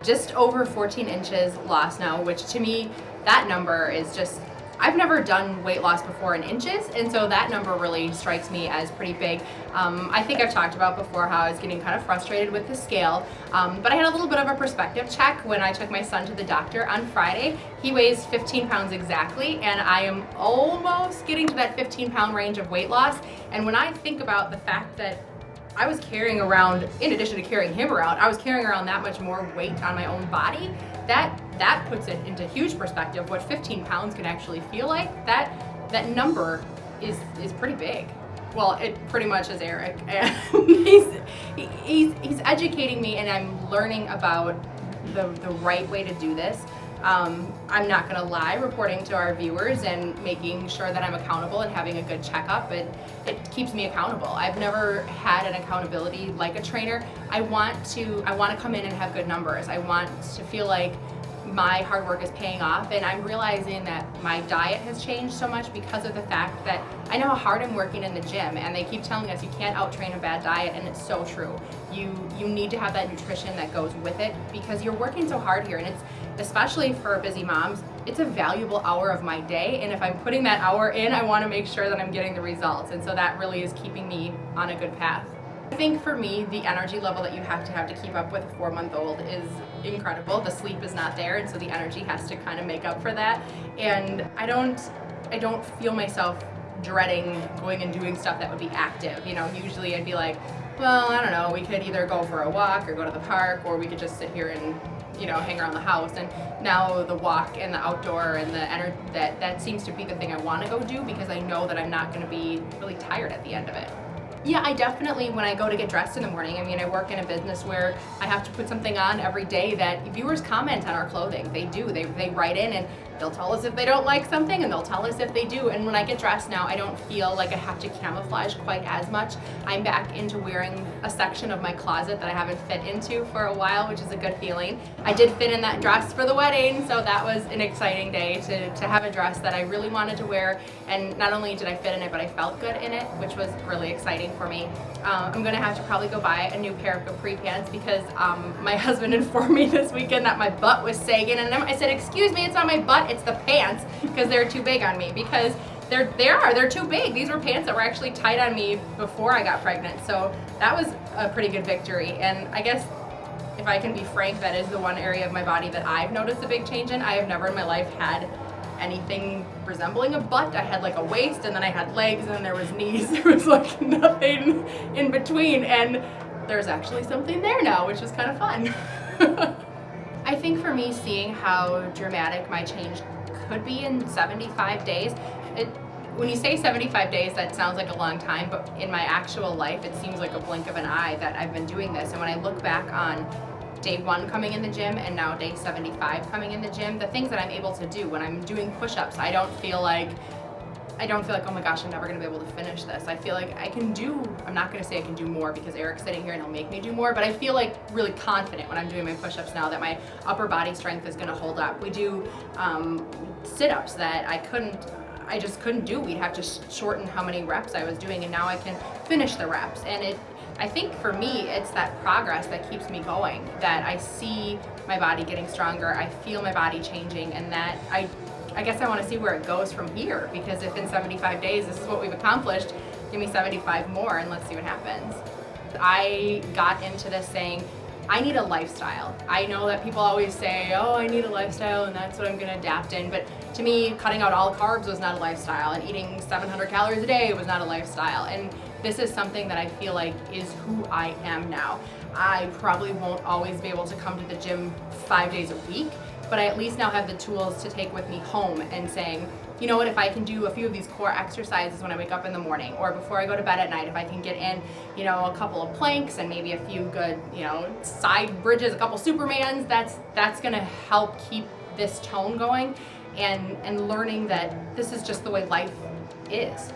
just over 14 inches lost now, which to me, that number is just, I've never done weight loss before in inches, and so that number really strikes me as pretty big. I think I've talked about before how I was getting kind of frustrated with the scale, but I had a little bit of a perspective check when I took my son to the doctor on Friday. He weighs 15 pounds exactly, and I am almost getting to that 15-pound range of weight loss. And when I think about the fact that I was carrying around, in addition to carrying him around, I was carrying around that much more weight on my own body, that puts it into huge perspective what 15 pounds can actually feel like. That number is pretty big. Well, it pretty much is Eric. And he's educating me, and I'm learning about the right way to do this. I'm not gonna lie, reporting to our viewers and making sure that I'm accountable and having a good checkup, it keeps me accountable. I've never had an accountability like a trainer. I want to come in and have good numbers. I want to feel like my hard work is paying off, and I'm realizing that my diet has changed so much because of the fact that I know how hard I'm working in the gym, and they keep telling us you can't out-train a bad diet, and it's so true. You need to have that nutrition that goes with it because you're working so hard here, and it's, especially for busy moms, it's a valuable hour of my day, and if I'm putting that hour in, I want to make sure that I'm getting the results, and so that really is keeping me on a good path. I think for me, the energy level that you have to keep up with a 4-month-old is incredible. The sleep is not there, and so the energy has to kind of make up for that. And I don't feel myself dreading going and doing stuff that would be active. You know, usually I'd be like, well, I don't know, we could either go for a walk or go to the park, or we could just sit here and, you know, hang around the house. And now the walk and the outdoor and the energy, that seems to be the thing I want to go do because I know that I'm not going to be really tired at the end of it. Yeah, I definitely, when I go to get dressed in the morning, I mean, I work in a business where I have to put something on every day that viewers comment on our clothing. They do, they write in and they'll tell us if they don't like something, and they'll tell us if they do. And when I get dressed now, I don't feel like I have to camouflage quite as much. I'm back into wearing a section of my closet that I haven't fit into for a while, which is a good feeling. I did fit in that dress for the wedding, so that was an exciting day to have a dress that I really wanted to wear. And not only did I fit in it, but I felt good in it, which was really exciting for me. I'm gonna have to probably go buy a new pair of capri pants because my husband informed me this weekend that my butt was sagging, and I said, excuse me, it's not my butt, it's the pants, because they're too big on me, because they're too big. These were pants that were actually tight on me before I got pregnant, so that was a pretty good victory. And I guess if I can be frank, that is the one area of my body that I've noticed a big change in. I have never in my life had anything resembling a butt. I had like a waist, and then I had legs, and then there was knees. There was like nothing in between, and there's actually something there now, which is kind of fun. I think for me, seeing how dramatic my change could be in 75 days, when you say 75 days, that sounds like a long time, but in my actual life, it seems like a blink of an eye that I've been doing this. And when I look back on day 1 coming in the gym and now day 75 coming in the gym, the things that I'm able to do when I'm doing push-ups, I don't feel like, oh my gosh, I'm never gonna be able to finish this. I feel like I can do, I'm not gonna say I can do more because Eric's sitting here and he'll make me do more, but I feel like really confident when I'm doing my push-ups now that my upper body strength is gonna hold up. We do sit-ups that I just couldn't do. We'd have to shorten how many reps I was doing, and now I can finish the reps. And I think for me, it's that progress that keeps me going, that I see my body getting stronger, I feel my body changing, and that I guess I want to see where it goes from here, because if in 75 days this is what we've accomplished, give me 75 more and let's see what happens. I got into this saying, I need a lifestyle. I know that people always say, oh, I need a lifestyle and that's what I'm gonna adapt in, but to me, cutting out all carbs was not a lifestyle, and eating 700 calories a day was not a lifestyle. And this is something that I feel like is who I am now. I probably won't always be able to come to the gym 5 days a week, but I at least now have the tools to take with me home and saying, you know what, if I can do a few of these core exercises when I wake up in the morning or before I go to bed at night, if I can get in, you know, a couple of planks and maybe a few good, you know, side bridges, a couple Supermans, that's gonna help keep this tone going and learning that this is just the way life is.